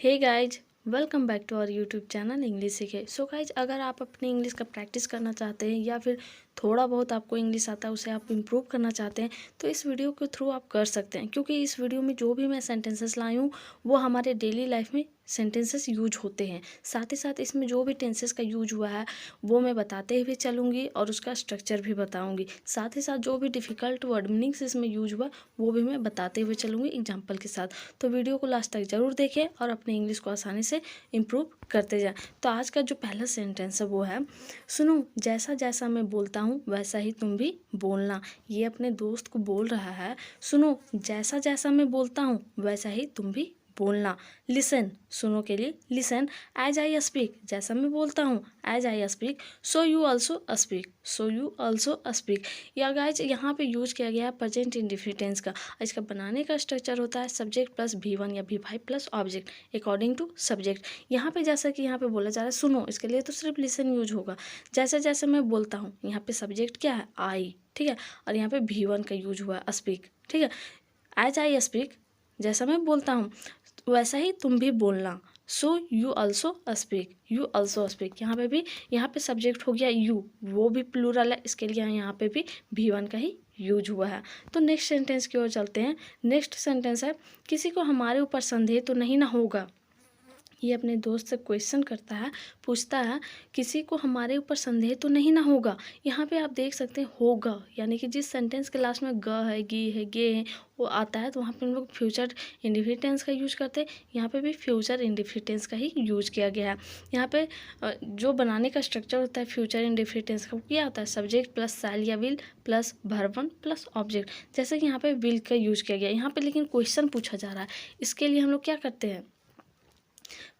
Hey guys, welcome back to our YouTube channel English सीखे। So guys, अगर आप अपनी इंग्लिश का प्रैक्टिस करना चाहते हैं या फिर थोड़ा बहुत आपको इंग्लिश आता है उसे आप इम्प्रूव करना चाहते हैं तो इस वीडियो के थ्रू आप कर सकते हैं, क्योंकि इस वीडियो में जो भी मैं सेंटेंसेस लाई हूँ वो हमारे डेली लाइफ में सेंटेंसेस यूज होते हैं। साथ ही साथ इसमें जो भी टेंसेस का यूज हुआ है वो मैं बताते हुए चलूँगी और उसका स्ट्रक्चर भी बताऊँगी। साथ ही साथ जो भी डिफ़िकल्ट वर्ड मीनिंग्स इसमें यूज हुआ वो भी मैं बताते हुए चलूँगी एग्जाम्पल के साथ। तो वीडियो को लास्ट तक ज़रूर देखें और अपने इंग्लिश को आसानी से इम्प्रूव करते जाएं। तो आज का जो पहला सेंटेंस है वो है, सुनो जैसा जैसा मैं बोलता हूँ वैसा ही तुम भी बोलना। ये अपने दोस्त को बोल रहा है, सुनो जैसा जैसा मैं बोलता हूँ वैसा ही तुम भी बोलना। लिसन, सुनो के लिए लिसन। एज आई स्पीक, जैसा मैं बोलता हूँ as I speak so you also speak, so you also speak. या गाइज यहाँ पे यूज किया गया है प्रेजेंट इंडेफिनिट टेंस का। इसका बनाने का स्ट्रक्चर होता है सब्जेक्ट प्लस V1 या V5 plus object according to subject. यहाँ पे जैसा कि यहाँ पे बोला जा रहा है सुनो, इसके लिए तो सिर्फ लिसन यूज होगा। जैसे जैसे मैं बोलता हूँ, यहाँ पे सब्जेक्ट क्या है आई, ठीक है, और यहाँ पे V1 का यूज हुआ है स्पीक, ठीक है। एज आई स्पीक, जैसा मैं बोलता हूँ वैसा ही तुम भी बोलना। सो you also speak, you also speak. यहाँ पे सब्जेक्ट हो गया यू, वो भी प्लूरल है, इसके लिए यहाँ पे भी V1 का ही यूज हुआ है। तो नेक्स्ट सेंटेंस की ओर चलते हैं। नेक्स्ट सेंटेंस है, किसी को हमारे ऊपर संदेह तो नहीं ना होगा। ये अपने दोस्त से क्वेश्चन करता है, पूछता है किसी को हमारे ऊपर संदेह तो नहीं ना होगा। यहाँ पे आप देख सकते हैं होगा, यानी कि जिस सेंटेंस के लास्ट में ग है, गी है, गे है वो आता है तो वहाँ पे हम लोग फ्यूचर इंडेफिनिट टेंस का यूज करते हैं। यहाँ पे भी फ्यूचर इंडेफिनिट टेंस का ही यूज किया गया है। यहाँ पे जो बनाने का स्ट्रक्चर होता है फ्यूचर इंडेफिनिट टेंस का, क्या होता है सब्जेक्ट प्लस शैल या will plus verb one plus object. जैसे कि यहाँ पे विल का यूज किया गया, यहाँ पे लेकिन क्वेश्चन पूछा जा रहा है, इसके लिए हम लोग क्या करते हैं,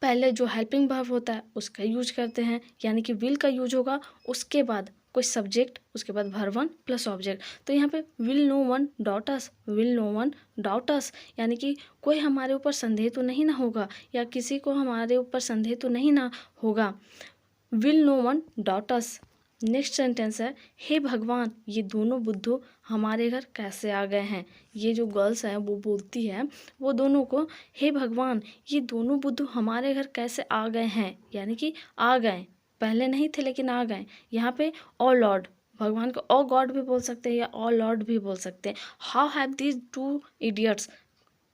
पहले जो हेल्पिंग वर्ब होता है उसका यूज करते हैं, यानी कि विल का यूज होगा, उसके बाद कोई सब्जेक्ट, उसके बाद वर्ब वन प्लस ऑब्जेक्ट। तो यहाँ पे will no one doubt us, will no one doubt us, यानी कि कोई हमारे ऊपर संदेह तो नहीं ना होगा, या किसी को हमारे ऊपर संदेह तो नहीं ना होगा। Will no one doubt us. Next sentence है, हे भगवान ये दोनों बुद्धू हमारे घर कैसे आ गए हैं। ये जो गर्ल्स हैं वो बोलती है वो दोनों को, हे भगवान ये दोनों बुद्धू हमारे घर कैसे आ गए हैं, यानी कि आ गए, पहले नहीं थे लेकिन आ गए। यहाँ पे ओ लॉर्ड, भगवान को ओ गॉड भी बोल सकते हैं या ओ लॉर्ड भी बोल सकते हैं। How have these two idiots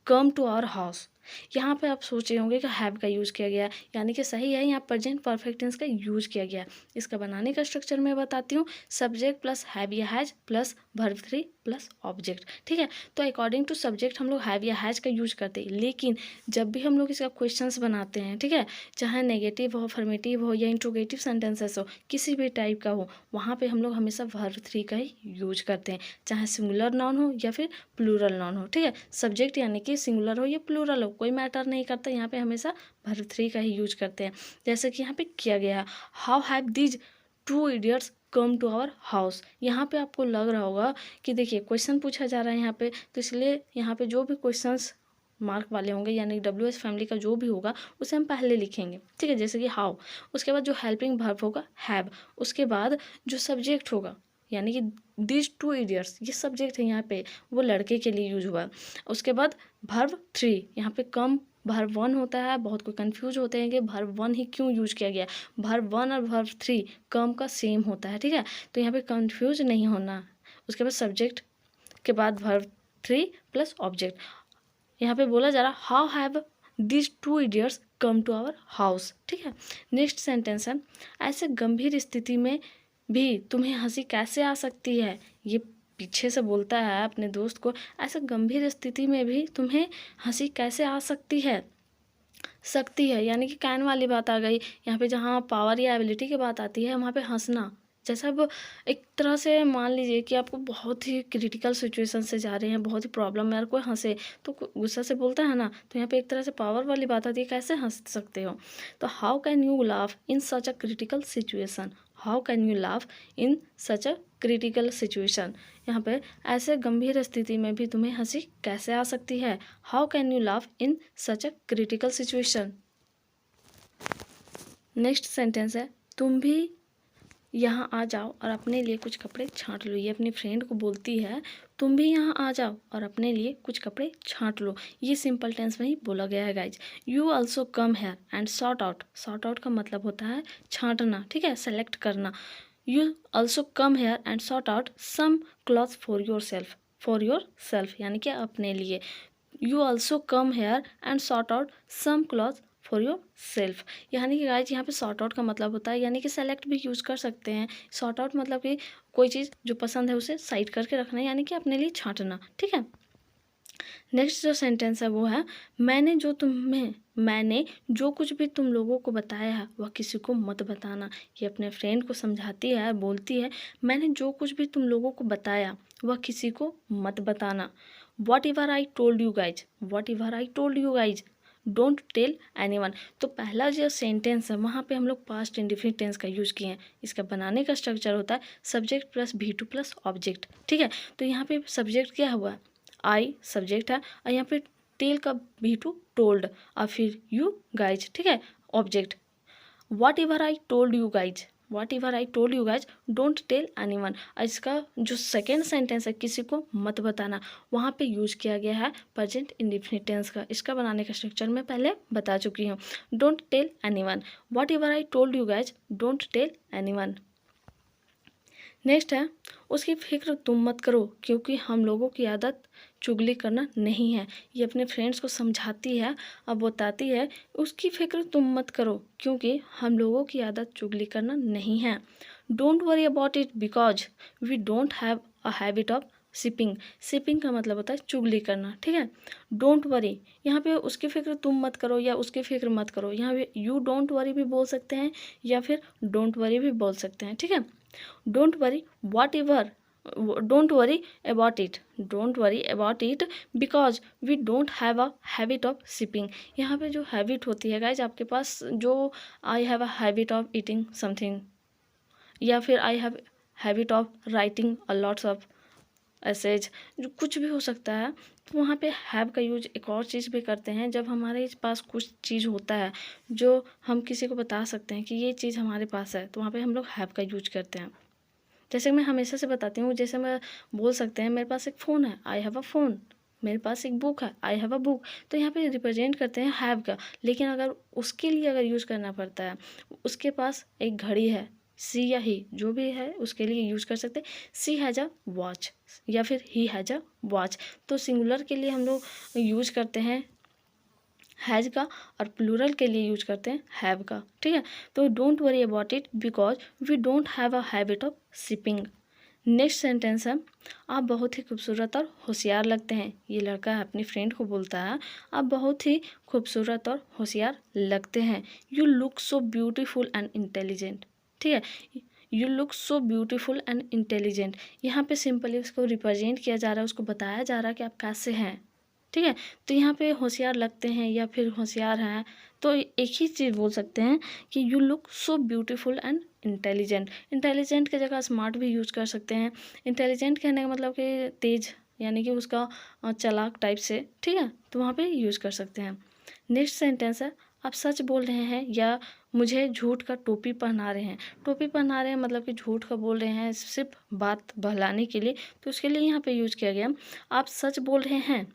come to our house. यहाँ पे आप सोच रहे होंगे कि हैव का यूज़ किया गया है, यानी कि सही है, यहाँ प्रेजेंट परफेक्ट टेंस का यूज किया गया है। इसका बनाने का स्ट्रक्चर मैं बताती हूँ, सब्जेक्ट प्लस हैव या has plus verb 3 plus object, ठीक है। तो अकॉर्डिंग टू सब्जेक्ट हम लोग हैव या हैज का यूज करते हैं, लेकिन जब भी हम लोग इसका क्वेश्चंस बनाते हैं, ठीक है, चाहे नेगेटिव हो, अफर्मेटिव हो या इंट्रोगेटिव सेंटेंसेस हो, किसी भी टाइप का हो, वहाँ पे हम लोग हमेशा वर्ब 3 का ही यूज करते हैं, चाहे सिंगुलर नाउन हो या फिर प्लूरल नाउन हो, ठीक है। सब्जेक्ट यानी कि सिंगुलर हो या प्लूरल हो कोई मैटर नहीं करता, यहाँ पे हमेशा वर्ब 3 का ही यूज करते हैं, जैसे कि यहाँ पे किया गया है, how have these two idiots come to our house. यहाँ पे आपको लग रहा होगा कि देखिए क्वेश्चन पूछा जा रहा है यहाँ पे, तो इसलिए यहाँ पे जो भी क्वेश्चंस मार्क वाले होंगे यानी WH फैमिली का जो भी होगा उसे हम पहले लिखेंगे, ठीक है, जैसे कि हाउ, उसके बाद जो हेल्पिंग वर्ब होगा हैव, उसके बाद जो सब्जेक्ट होगा यानी कि दिस टू इडियट्स, ये सब्जेक्ट है यहाँ पे, वो लड़के के लिए यूज हुआ। उसके बाद वर्ब 3, यहाँ पे कम वर्ब 1 होता है, बहुत कोई कंफ्यूज होते हैं कि वर्ब 1 ही क्यों यूज किया गया। वर्ब 1 और वर्ब 3 कम का सेम होता है, ठीक है, तो यहाँ पे कंफ्यूज नहीं होना। उसके बाद सब्जेक्ट के बाद वर्ब 3 प्लस ऑब्जेक्ट। यहाँ पे बोला जा रहा how have this two idiots come to our house, ठीक है। नेक्स्ट सेंटेंस है, ऐसे गंभीर स्थिति में भी तुम्हें हंसी कैसे आ सकती है। ये पीछे से बोलता है अपने दोस्त को, ऐसे गंभीर स्थिति में भी तुम्हें हंसी कैसे आ सकती है। सकती है यानी कि कैन वाली बात आ गई, यहाँ पे जहाँ पावर या एबिलिटी की बात आती है वहाँ पे हंसना। जैसा अब एक तरह से मान लीजिए कि आपको बहुत ही क्रिटिकल सिचुएशन से जा रहे हैं, बहुत ही प्रॉब्लम में, और कोई हंसे तो गुस्सा से बोलता है ना, तो यहाँ पे एक तरह से पावर वाली बात आती है, कैसे हंस सकते हो। तो how can you laugh in such a critical situation, how can you laugh in such a critical situation. यहाँ पे ऐसे गंभीर स्थिति में भी तुम्हें हंसी कैसे आ सकती है, how can you laugh in such a critical situation. Next sentence है, तुम भी यहाँ आ जाओ और अपने लिए कुछ कपड़े छांट लो। ये अपनी फ्रेंड को बोलती है तुम भी यहाँ आ जाओ और अपने लिए कुछ कपड़े छांट लो। ये सिंपल टेंस में ही बोला गया है guys. You also come here and sort out. Sort out का मतलब होता है छांटना, ठीक है, सेलेक्ट करना। You also come here and sort out some cloth for yourself. For yourself यानी कि अपने लिए। You also come here and sort out some cloth for yourself. यानी कि गाइज यहाँ पे सॉर्ट आउट का मतलब होता है यानी कि सेलेक्ट भी यूज़ कर सकते हैं। सॉर्ट आउट मतलब कि कोई चीज़ जो पसंद है उसे साइड करके रखना, यानी कि अपने लिए छांटना, ठीक है। नेक्स्ट जो सेंटेंस है वो है मैंने जो कुछ भी तुम लोगों को बताया है वह किसी को मत बताना। ये अपने फ्रेंड को समझाती है, बोलती है मैंने जो कुछ भी तुम लोगों को बताया वह किसी को मत बताना। Whatever I told you guys, whatever I told you guys don't tell anyone. तो पहला जो सेंटेंस है वहाँ पे हम लोग पास्ट इंडेफिनिट टेंस का यूज़ किए हैं। इसका बनाने का स्ट्रक्चर होता है subject plus V2 plus object, ठीक है। तो यहाँ पे सब्जेक्ट क्या हुआ, आई सब्जेक्ट है और यहाँ पे टेल का V2 टोल्ड और फिर यू गाइज, ठीक है, object. Whatever I told you guys, whatever I told you guys don't tell anyone. और इसका जो सेकेंड सेंटेंस है किसी को मत बताना, वहाँ पे यूज किया गया है प्रेजेंट इंडेफिनिट टेंस का। इसका बनाने का स्ट्रक्चर मैं पहले बता चुकी हूँ। Don't tell anyone, whatever I told you guys don't tell anyone. Next है उसकी फिक्र तुम मत करो क्योंकि हम लोगों की आदत चुगली करना नहीं है। ये अपने फ्रेंड्स को समझाती है और बताती है उसकी फिक्र तुम मत करो क्योंकि हम लोगों की आदत चुगली करना नहीं है। Don't worry about it because we don't have a habit of sipping. Sipping का मतलब होता है चुगली करना, ठीक है। डोंट वरी, यहाँ पे उसकी फिक्र तुम मत करो या उसकी फिक्र मत करो, यहाँ पे यू डोंट वरी भी बोल सकते हैं या फिर डोंट वरी भी बोल सकते हैं, ठीक है। Don't worry whatever, don't worry about it, don't worry about it because we don't have a habit of sipping. यहाँ पे जो हैबिट होती है गाइज आपके पास, जो I have a habit of eating something या फिर I have habit of writing a lots of essays, जो कुछ भी हो सकता है। तो वहाँ पे हैव का यूज एक और चीज़ भी करते हैं जब हमारे पास कुछ चीज़ होता है जो हम किसी को बता सकते हैं कि ये चीज़ हमारे पास है, तो वहाँ पे हम लोग हैव का यूज करते हैं। जैसे मैं हमेशा से बताती हूँ, जैसे मैं बोल सकते हैं मेरे पास एक फ़ोन है, आई हैव अ फ़ोन। मेरे पास एक बुक है, आई हैव अ बुक। तो यहाँ पे रिप्रेजेंट करते हैं हैव का। लेकिन अगर उसके लिए अगर यूज़ करना पड़ता है, उसके पास एक घड़ी है, सी या ही जो भी है उसके लिए यूज़ कर सकते हैं। सी हैज़ अ वॉच या फिर ही हैज़ अ वॉच। तो सिंगुलर के लिए हम लोग यूज करते हैं हैज़ का और प्लूरल के लिए यूज करते हैं हैव का, ठीक है। तो don't worry about it because we don't have a habit of sipping. Next sentence है आप बहुत ही खूबसूरत और होशियार लगते हैं। ये लड़का अपनी फ्रेंड को बोलता है आप बहुत ही खूबसूरत और होशियार लगते हैं। You look so beautiful and intelligent, ठीक है। You look so beautiful and intelligent, यहाँ पे सिंपली उसको रिप्रेजेंट किया जा रहा है, उसको बताया जा रहा है कि आप कैसे हैं, ठीक है। तो यहाँ पे होशियार लगते हैं या फिर होशियार हैं, तो एक ही चीज़ बोल सकते हैं कि you look so beautiful and intelligent. Intelligent की जगह स्मार्ट भी यूज कर सकते हैं। इंटेलिजेंट कहने का मतलब कि तेज, यानी कि उसका चालाक टाइप से, ठीक है, तो वहाँ पे यूज कर सकते हैं। नेक्स्ट सेंटेंस है आप सच बोल रहे हैं या मुझे झूठ का टोपी पहना रहे हैं। टोपी पहना रहे हैं मतलब कि झूठ का बोल रहे हैं सिर्फ बात बहलाने के लिए, तो उसके लिए यहाँ पे यूज किया गया आप सच बोल रहे हैं।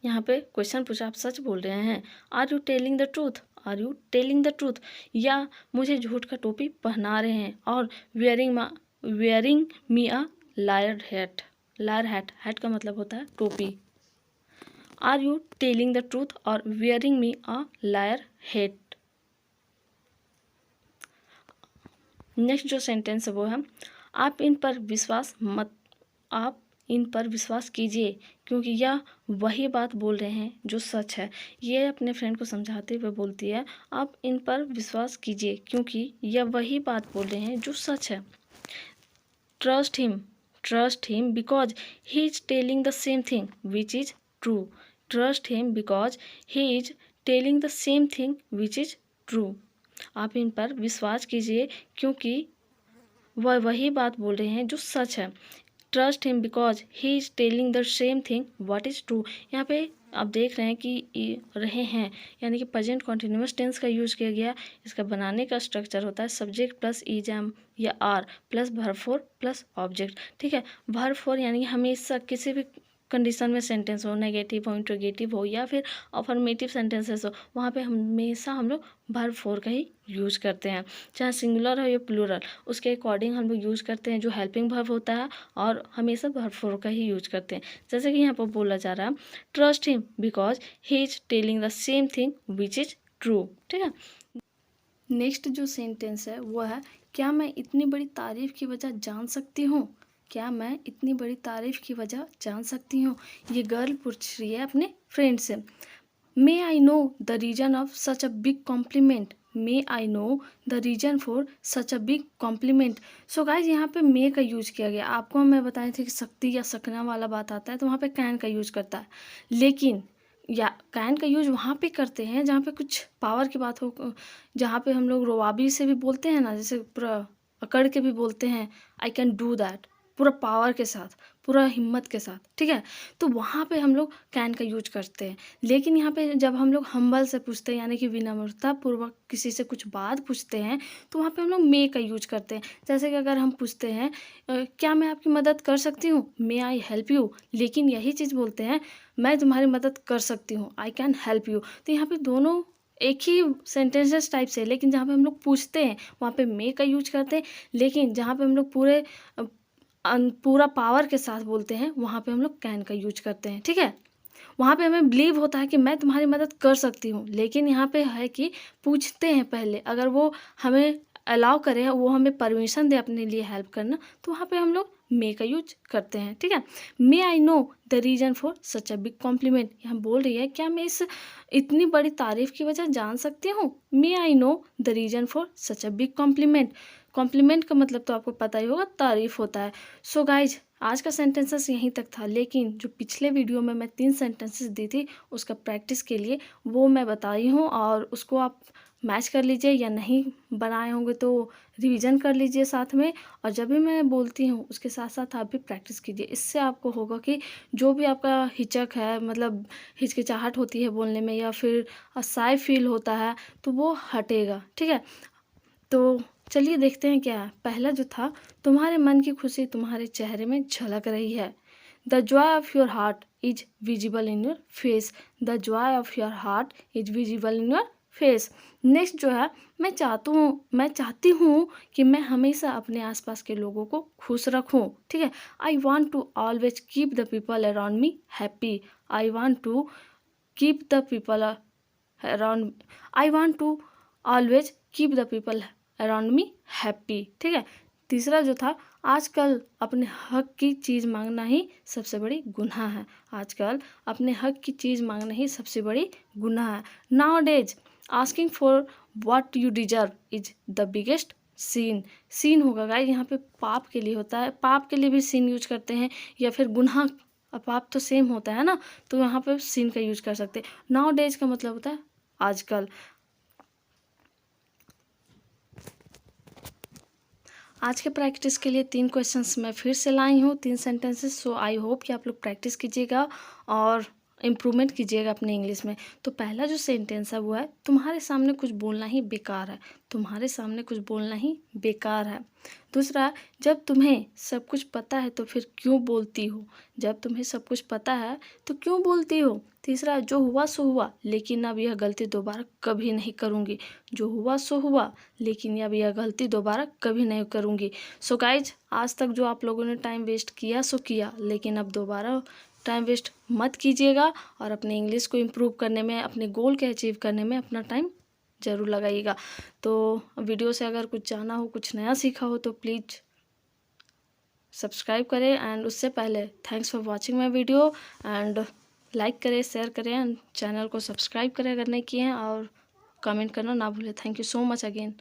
यहाँ पे क्वेश्चन पूछा आप सच बोल रहे हैं, are you telling the truth, are you telling the truth, या मुझे झूठ का टोपी पहना रहे हैं, और wearing me a liar hat. Liar hat, hat का मतलब होता है टोपी। Are you telling the truth और wearing me a liar hat. Next जो सेंटेंस है वो है आप इन पर विश्वास कीजिए क्योंकि यह वही बात बोल रहे हैं जो सच है। ये अपने फ्रेंड को समझाते हुए बोलती है आप इन पर विश्वास कीजिए क्योंकि यह वही बात बोल रहे हैं जो सच है। Trust him because he is telling the same thing which is true. Trust him because he is telling the same thing which is true. आप इन पर विश्वास कीजिए क्योंकि वह वही बात बोल रहे हैं जो सच है। Trust him because he is telling the same thing what is true. यहाँ पे आप देख रहे हैं कि रहे हैं यानी कि प्रेजेंट कॉन्टिन्यूअस टेंस का यूज किया गया। इसका बनाने का स्ट्रक्चर होता है सब्जेक्ट प्लस इज एम या are plus verb four plus object. ठीक है, वर्ब फोर यानी हमेशा किसी भी कंडीशन में सेंटेंस हो, नेगेटिव हो, इंट्रोगेटिव हो या फिर अफर्मेटिव सेंटेंसेस हो, वहाँ पे हमेशा हम लोग वर्ब फोर का ही यूज करते हैं, चाहे सिंगुलर हो या प्लूरल, उसके अकॉर्डिंग हम लोग यूज करते हैं जो हेल्पिंग वर्ब होता है, और हमेशा वर्ब फोर का ही यूज करते हैं। जैसे कि यहाँ पर बोला जा रहा है trust him because he is telling the same thing which is true. ठीक है, नेक्स्ट जो सेंटेंस है वो है क्या मैं इतनी बड़ी तारीफ की वजह जान सकती हूँ। क्या मैं इतनी बड़ी तारीफ की वजह जान सकती हूँ। ये गर्ल पूछ रही है अपने फ्रेंड से। May I know the reason of such a big compliment. May I know the reason for such a big compliment. So guys यहाँ पे मे का यूज किया गया। आपको मैं बताए थे कि सकती या सकना वाला बात आता है तो वहाँ पे कैन का यूज करता है, लेकिन या कैन का यूज वहाँ पे करते हैं जहाँ पे कुछ पावर की बात हो, जहाँ पे हम लोग रोवाबी से भी बोलते हैं ना, जैसे पूरा अकड़ के भी बोलते हैं आई कैन डू दैट, पूरा पावर के साथ, पूरा हिम्मत के साथ। ठीक है, तो वहाँ पे हम लोग कैन का यूज करते हैं। लेकिन यहाँ पे जब हम लोग हम्बल से पूछते हैं यानी कि विनम्रता पूर्वक किसी से कुछ बात पूछते हैं तो वहाँ पे हम लोग मे का यूज करते हैं। जैसे कि अगर हम पूछते हैं क्या मैं आपकी मदद कर सकती हूँ, मे आई हेल्प यू, लेकिन यही चीज़ बोलते हैं मैं तुम्हारी मदद कर सकती हूँ, आई कैन हेल्प यू। तो यहाँ पे दोनों एक ही सेंटेंसेस टाइप से, लेकिन जहाँ पे हम लोग पूछते हैं वहाँ पे मे का यूज करते हैं, लेकिन जहाँ पे हम लोग पूरा पावर के साथ बोलते हैं वहाँ पे हम लोग कैन का यूज करते हैं। ठीक है, वहाँ पे हमें बिलीव होता है कि मैं तुम्हारी मदद कर सकती हूँ, लेकिन यहाँ पे है कि पूछते हैं पहले, अगर वो हमें अलाउ करे, वो हमें परमिशन दे अपने लिए हेल्प करना, तो वहाँ पे हम लोग मे का यूज करते हैं। ठीक है, may I know the reason for such a big compliment. यहाँ बोल रही है क्या मैं इस इतनी बड़ी तारीफ की वजह जान सकती हूँ। May I know the reason for such a big compliment. Compliment का मतलब तो आपको पता ही होगा, तारीफ होता है। सो गाइज आज का सेंटेंसेस यहीं तक था, लेकिन जो पिछले वीडियो में मैं 3 सेंटेंसेस दी थी उसका प्रैक्टिस के लिए वो मैं बताई हूँ, और उसको आप मैच कर लीजिए, या नहीं बनाए होंगे तो रिवीजन कर लीजिए साथ में, और जब भी मैं बोलती हूँ उसके साथ साथ आप भी प्रैक्टिस कीजिए। इससे आपको होगा कि जो भी आपका हिचक है, मतलब हिचकिचाहट होती है बोलने में या फिर असहाय फील होता है, तो वो हटेगा। ठीक है, तो चलिए देखते हैं क्या है। पहला जो था, तुम्हारे मन की खुशी तुम्हारे चेहरे में झलक रही है। The Joy of your heart is visible in your face. The Joy of your heart is visible in your face. Next जो है, मैं चाहती हूँ कि मैं हमेशा अपने आसपास के लोगों को खुश रखूँ। ठीक है, I want to always keep the people around me happy. I want to keep the people around I want to always keep the people around me happy. ठीक है, तीसरा जो था, आजकल अपने हक की चीज़ मांगना ही सबसे बड़ी गुनाह है। आजकल अपने हक की चीज़ मांगना ही सबसे बड़ी गुनाह है। Nowadays asking for what you deserve is the biggest sin. Sin होगा गाइस, यहाँ पे पाप के लिए होता है, पाप के लिए भी सीन यूज करते हैं, या फिर गुनाह, पाप तो सेम होता है ना, तो यहाँ पे सीन का यूज कर सकते हैं। नाउ डेज का मतलब होता है आजकल। आज के प्रैक्टिस के लिए 3 क्वेश्चंस मैं फिर से लाई हूँ, 3 सेंटेंसेस। सो आई होप कि आप लोग प्रैक्टिस कीजिएगा और इम्प्रूवमेंट कीजिएगा अपने इंग्लिश में। तो पहला जो सेंटेंस है वो है तुम्हारे सामने कुछ बोलना ही बेकार है। तुम्हारे सामने कुछ बोलना ही बेकार है। दूसरा, जब तुम्हें सब कुछ पता है तो फिर क्यों बोलती हो। जब तुम्हें सब कुछ पता है तो क्यों बोलती हो। तीसरा, जो हुआ सो हुआ, लेकिन अब यह गलती दोबारा कभी नहीं करूँगी। जो हुआ सो हुआ, लेकिन अब यह गलती दोबारा कभी नहीं करूँगी। सो गाइज, आज तक जो आप लोगों ने टाइम वेस्ट किया सो किया, लेकिन अब दोबारा टाइम वेस्ट मत कीजिएगा, और अपने इंग्लिश को इम्प्रूव करने में, अपने गोल के अचीव करने में अपना टाइम ज़रूर लगाइएगा। तो वीडियो से अगर कुछ जाना हो, कुछ नया सीखा हो तो प्लीज़ सब्सक्राइब करें, एंड उससे पहले thanks for watching my video, and like करें, शेयर करें, एंड चैनल को सब्सक्राइब करें अगर नहीं किए हैं, और कमेंट करना ना भूलें। Thank you so much again.